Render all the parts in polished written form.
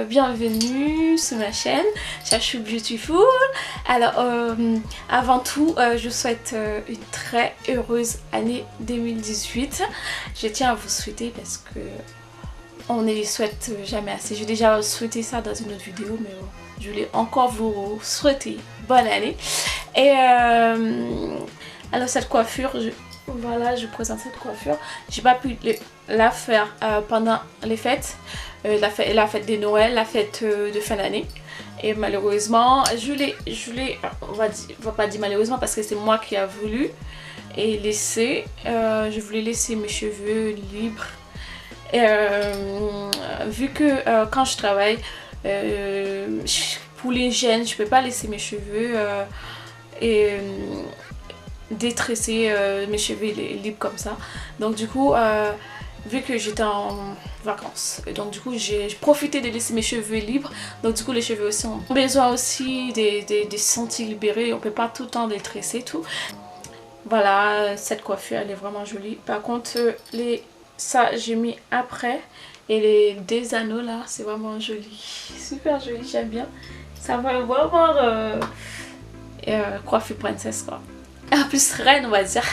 Bienvenue sur ma chaîne Chachou Beautiful. Alors avant tout je vous souhaite une très heureuse année 2018. Je tiens à vous souhaiter parce que on ne les souhaite jamais assez. J'ai déjà souhaité ça dans une autre vidéo, mais bon, je voulais encore vous souhaiter bonne année. Et alors cette coiffure, voilà, je présente cette coiffure. J'ai pas pu la faire pendant les fêtes, la fête de Noël, la fête de fin d'année. Et malheureusement, on va pas dire malheureusement parce que c'est moi qui a voulu et laisser. Je voulais laisser mes cheveux libres. Vu que quand je travaille pour l'hygiène, je peux pas laisser mes cheveux détresser mes cheveux libres comme ça. Donc du coup vu que j'étais en vacances, et donc du coup j'ai profité de laisser mes cheveux libres. Donc du coup les cheveux aussi ont besoin aussi des sentiers libérés. On peut pas tout le temps les tresser tout. Voilà, cette coiffure elle est vraiment jolie. Par contre ça j'ai mis après, et les deux anneaux là c'est vraiment joli, super joli, j'aime bien. Ça va vraiment coiffure princesse quoi. En plus reine on va dire.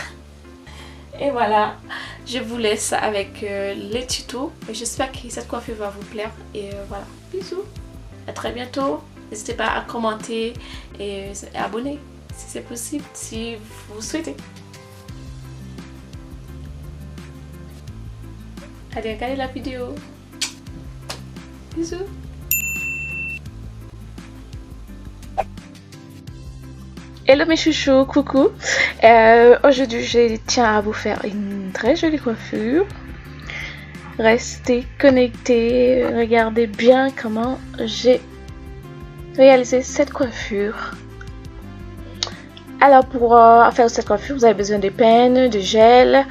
Et voilà, je vous laisse avec les tutos. J'espère que cette coiffure va vous plaire. Et voilà, bisous, à très bientôt. N'hésitez pas à commenter et abonner si c'est possible, si vous souhaitez. Allez, regardez la vidéo. Bisous. Hello mes chouchous, coucou. Aujourd'hui je tiens à vous faire une très jolie coiffure. Restez connectés, regardez bien comment j'ai réalisé cette coiffure. Alors pour faire cette coiffure vous avez besoin de peine, de gel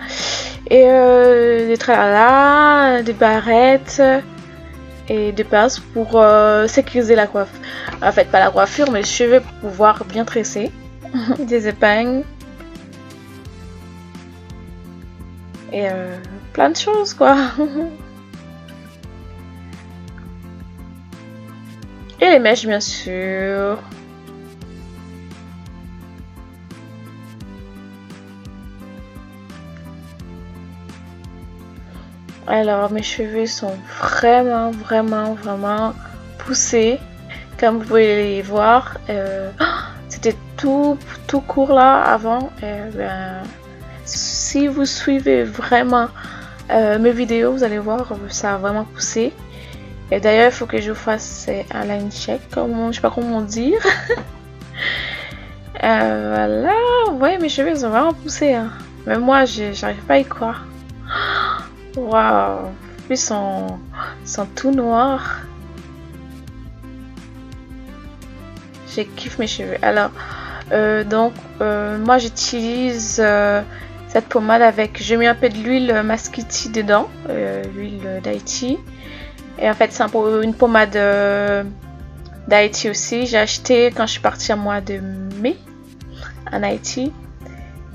et de tralala, de barrettes et de pinces pour sécuriser la coiffure. En fait pas la coiffure mais les cheveux pour pouvoir bien tresser. Des épingles et plein de choses quoi. Et les mèches bien sûr. Alors mes cheveux sont vraiment poussés comme vous pouvez les voir. C'était tout court là avant. Si vous suivez vraiment mes vidéos, vous allez voir ça a vraiment poussé. Et d'ailleurs il faut que je fasse un line check, je sais pas comment dire. Voilà, ouais, mes cheveux sont vraiment poussés hein. Mais moi j'arrive pas à y croire. Waouh, ils sont tout noirs. Je kiffe mes cheveux. Alors donc moi j'utilise cette pommade avec, j'ai mis un peu de l'huile Masquiti dedans, l'huile d'Haïti, et en fait c'est une pommade d'Haïti aussi. J'ai acheté quand je suis partie en mois de mai en Haïti,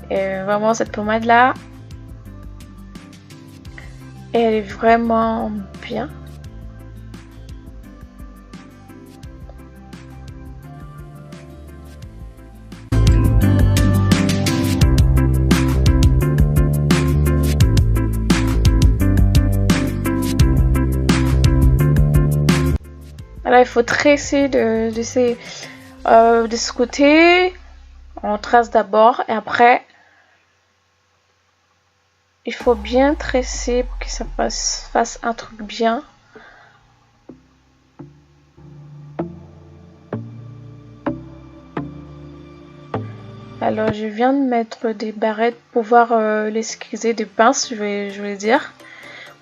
et vraiment cette pommade là elle est vraiment bien. Alors il faut tresser de ce côté. On trace d'abord et après il faut bien tresser pour que ça fasse un truc bien. Alors je viens de mettre des barrettes pour pouvoir les sécuriser, des pinces je vais dire,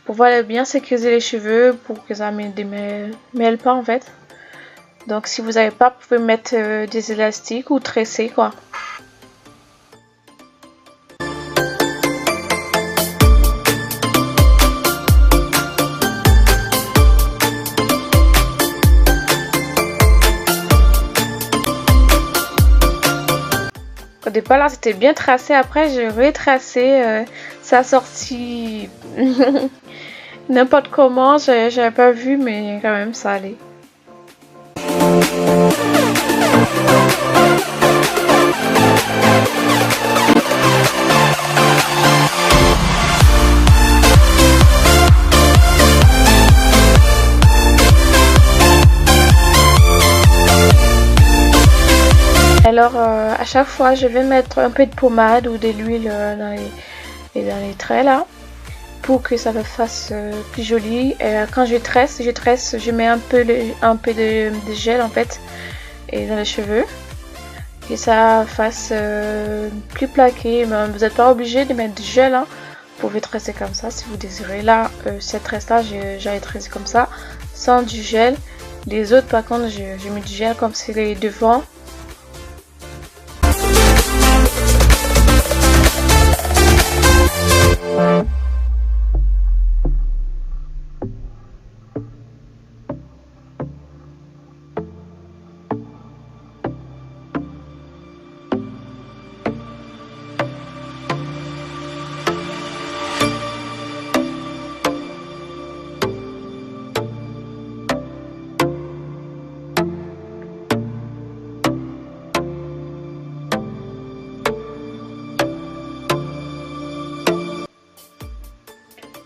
pour pouvoir bien sécuriser les cheveux pour que ça ne mêle pas en fait. Donc si vous n'avez pas, vous pouvez mettre des élastiques ou tresser quoi. Au départ là c'était bien tracé, après j'ai retracé, ça a sorti n'importe comment, j'avais pas vu mais quand même ça allait. Alors à chaque fois je vais mettre un peu de pommade ou de l'huile dans les traits là pour que ça me fasse plus joli. Et quand je tresse, je mets un peu de gel en fait et dans les cheveux et ça fasse plus plaqué. Mais vous n'êtes pas obligé de mettre du gel, hein. Vous pouvez tresser comme ça si vous désirez. Là cette tresse là j'allais tresser comme ça sans du gel. Les autres par contre je mets du gel comme c'est les devants.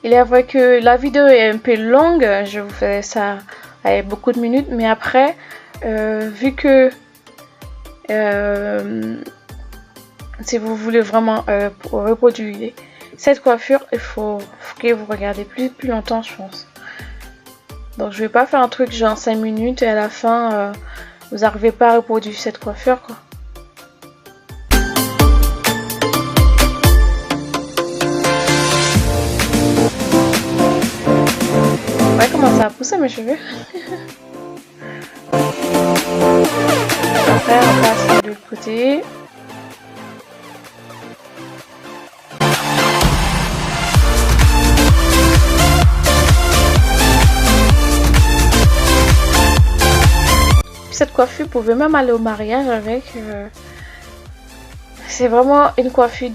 Il est vrai que la vidéo est un peu longue, je vous fais ça avec beaucoup de minutes, mais après, vu que si vous voulez vraiment reproduire cette coiffure, il faut que vous regardez plus longtemps, je pense. Donc je vais pas faire un truc genre 5 minutes et à la fin, vous n'arrivez pas à reproduire cette coiffure quoi. Ouais, comment ça a poussé mes cheveux. Après on passe de l'autre côté. Cette coiffure, vous pouvez même aller au mariage avec. C'est vraiment une coiffure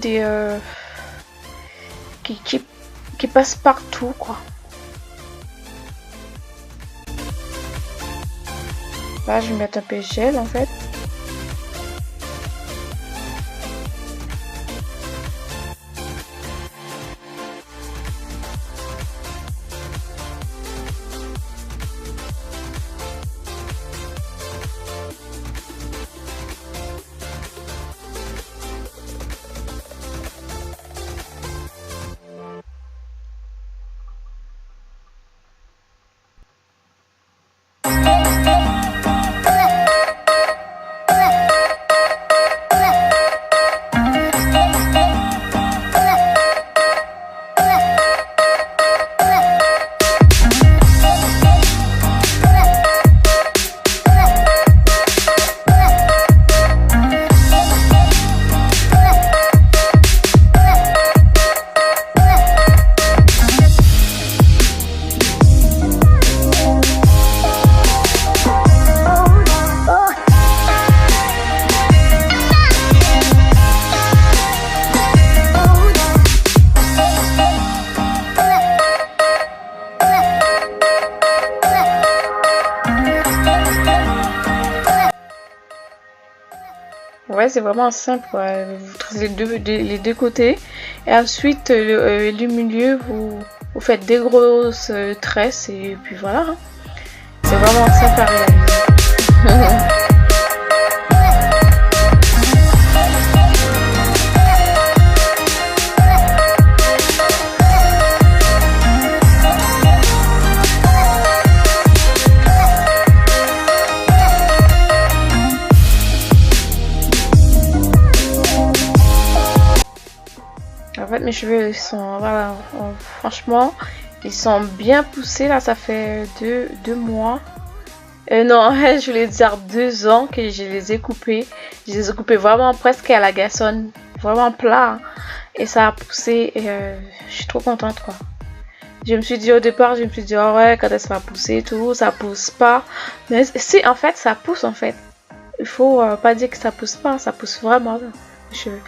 qui passe partout quoi. Là, je vais mettre un peu de gel en fait. Ouais, c'est vraiment simple quoi. Vous tracez les deux côtés et ensuite le milieu vous faites des grosses tresses et puis voilà. C'est vraiment simple à réaliser. En fait mes cheveux ils sont voilà, franchement ils sont bien poussés là, ça fait deux mois Non, je voulais dire 2 ans que je les ai coupés. Je les ai coupés vraiment presque à la garçonne, vraiment plat. Et ça a poussé et je suis trop contente quoi. Je me suis dit au départ, je me suis dit oh ouais, quand est-ce que ça va pousser et tout, ça pousse pas. Mais si en fait ça pousse en fait. Il faut pas dire que ça pousse pas, ça pousse vraiment les cheveux.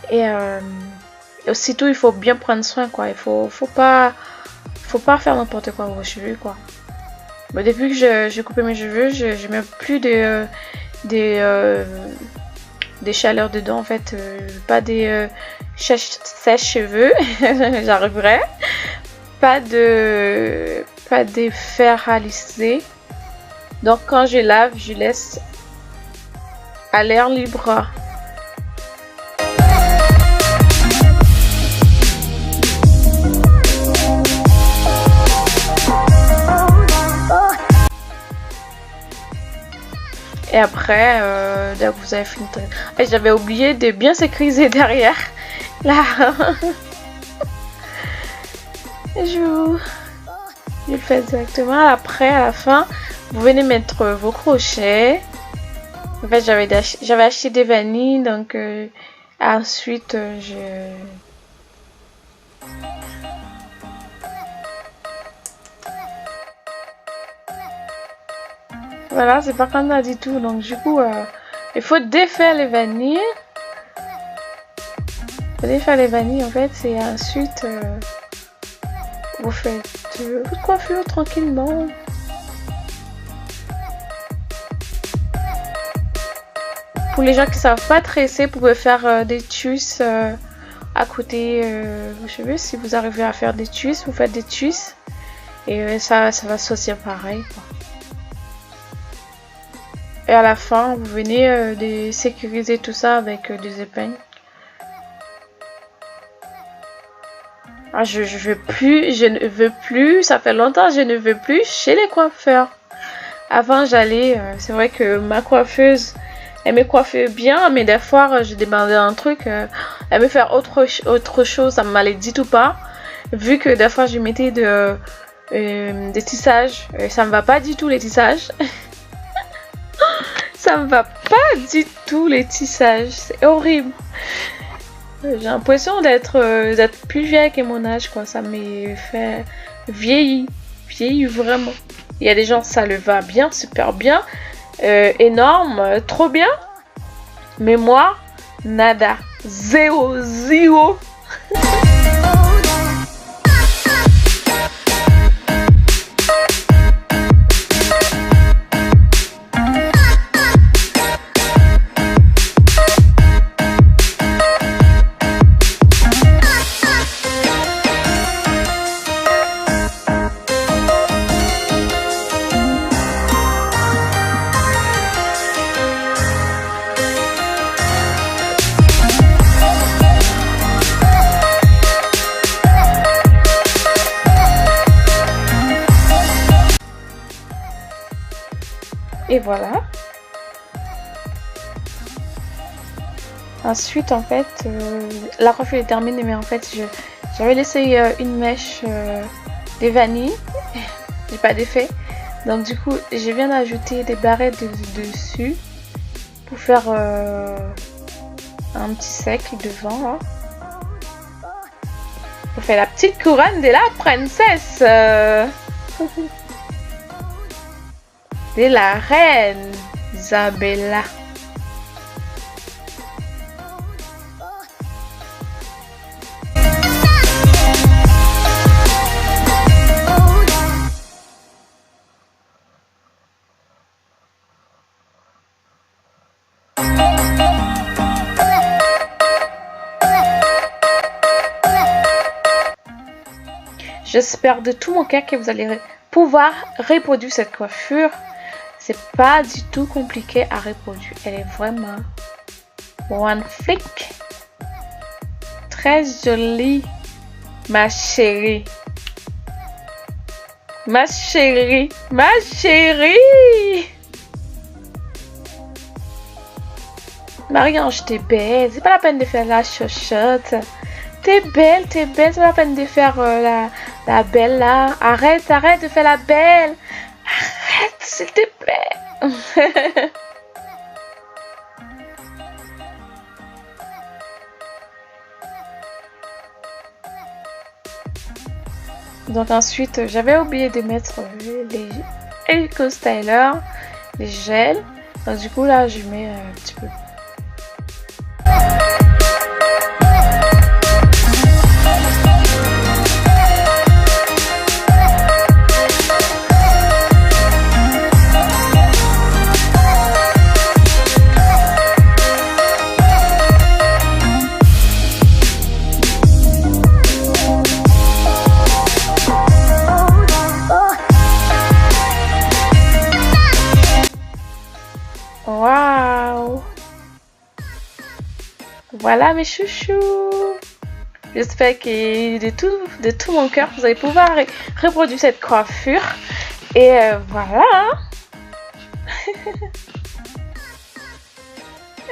Et aussitôt il faut bien prendre soin quoi. Il faut pas faire n'importe quoi avec vos cheveux quoi. Mais depuis que j'ai coupé mes cheveux, je mets plus des chaleurs dedans en fait, pas des sèche-cheveux, j'arriverai, pas des fers à lisser. Donc quand je lave, je laisse à l'air libre. Et après, dès que vous avez fini, j'avais oublié de bien sécuriser derrière. Là, je le fais directement. Après, à la fin, vous venez mettre vos crochets. En fait, j'avais acheté des vanilles, donc ensuite, voilà, c'est pas comme ça du tout. Donc du coup, il faut défaire les vanilles. En fait, et ensuite vous faites votre coiffure tranquillement. Pour les gens qui savent pas tresser, vous pouvez faire des tusses à côté vos cheveux. Si vous arrivez à faire des tusses, vous faites des tusses et ça va sortir pareil quoi. Et à la fin, vous venez de sécuriser tout ça avec des épingles. Ah, je ne veux plus, ça fait longtemps que je ne veux plus chez les coiffeurs. Avant, j'allais, c'est vrai que ma coiffeuse, elle me coiffait bien, mais des fois, je demandais un truc, elle me faire autre chose, ça m'allait dit ou pas. Vu que des fois, je mettais des tissages, ça me va pas du tout les tissages. Ça me va pas du tout les tissages, c'est horrible. J'ai l'impression d'être plus vieille que mon âge quoi, ça me fait vieillir vraiment. Il y a des gens ça le va bien, super bien, énorme, trop bien. Mais moi, nada, zéro. Et voilà. Ensuite, en fait, la coiffure est terminée, mais en fait, j'avais laissé une mèche des vanilles. J'ai pas d'effet. Donc, du coup, je viens d'ajouter des barrettes dessus pour faire un petit sec devant. Là. Pour faire la petite couronne de la princesse. De la reine Isabella. J'espère de tout mon cœur que vous allez pouvoir reproduire cette coiffure. C'est pas du tout compliqué à reproduire. Elle est vraiment one flick. Très jolie. Ma chérie. Ma chérie. Ma chérie. Marie-Ange, t'es belle. C'est pas la peine de faire la chochotte. T'es belle. C'est pas la peine de faire la belle là. Arrête de faire la belle. Arrête. s'il te plaît. Donc ensuite, j'avais oublié de mettre les Eco Styler, les gels. Donc du coup là, je mets un petit peu. Waouh! Voilà mes chouchous! J'espère que de tout mon cœur, vous allez pouvoir reproduire cette coiffure. Et voilà!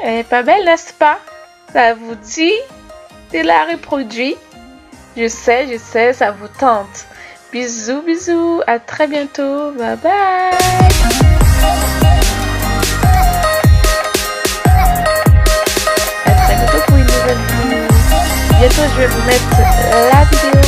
Elle est pas belle, n'est-ce pas? Ça vous dit de la reproduire? Je sais, ça vous tente. Bisous, bisous, à très bientôt. Bye bye! Bientôt, je vais vous mettre la vidéo